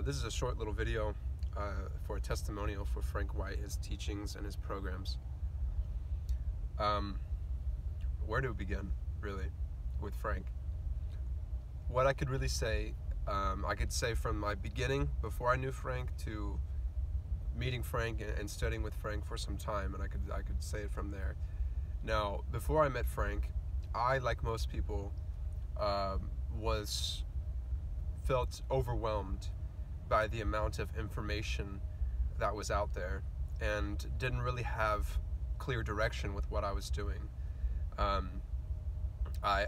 This is a short little video for a testimonial for Frank White, his teachings and his programs. Where to begin, really, with Frank? What I could really say, I could say from my beginning, before I knew Frank, to meeting Frank and studying with Frank for some time, and I could say it from there. Now, before I met Frank, I, like most people, felt overwhelmed by the amount of information that was out there and didn't really have clear direction with what I was doing. I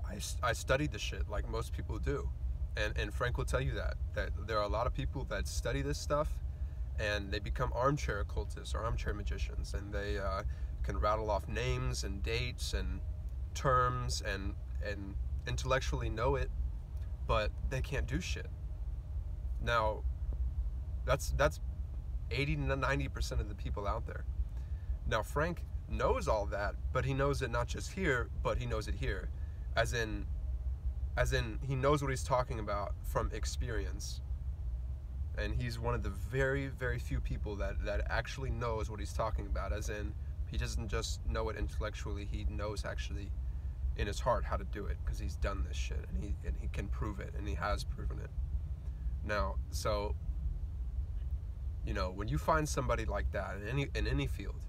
studied the shit like most people do, and Frank will tell you that there are a lot of people that study this stuff and they become armchair occultists or armchair magicians, and they can rattle off names and dates and terms and intellectually know it, but they can't do shit. Now, that's 80 to 90% of the people out there. Now, Frank knows all that, but he knows it not just here, but he knows it here, as in he knows what he's talking about from experience. And he's one of the very, very few people that actually knows what he's talking about, as in he doesn't just know it intellectually, he knows actually in his heart how to do it, because he's done this shit and he can prove it, and he has proven it. Now, so, you know, when you find somebody like that in any field,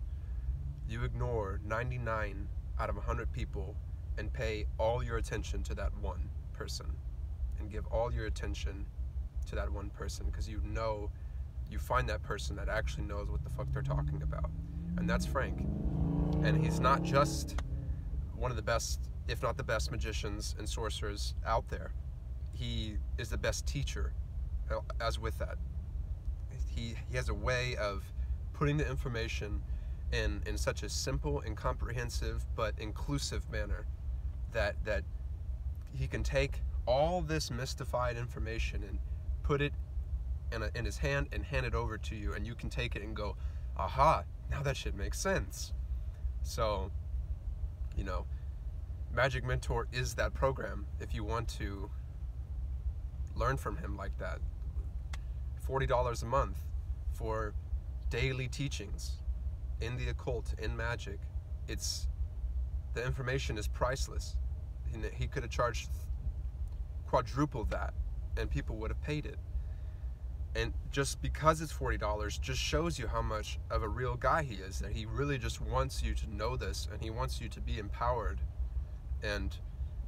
you ignore 99 out of 100 people and pay all your attention to that one person, and give all your attention to that one person, because you know you find that person that actually knows what the fuck they're talking about. And that's Frank. And he's not just one of the best, if not the best, magicians and sorcerers out there. He is the best teacher. As with that, he has a way of putting the information in such a simple and comprehensive but inclusive manner that he can take all this mystified information and put it in his hand and hand it over to you, and you can take it and go, aha, now that shit makes sense. So, you know, Magick Mentor is that program if you want to learn from him like that. $40 a month for daily teachings in the occult, in magic. The information is priceless. He could have charged quadruple that and people would have paid it. And just because it's $40 just shows you how much of a real guy he is, that he really just wants you to know this, and he wants you to be empowered, and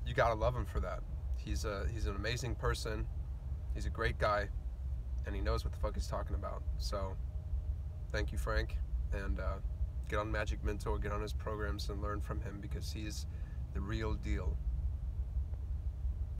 you gotta love him for that. He's an amazing person, he's a great guy, and he knows what the fuck he's talking about. So thank you, Frank, and get on Magick Mentor, get on his programs and learn from him, because he's the real deal.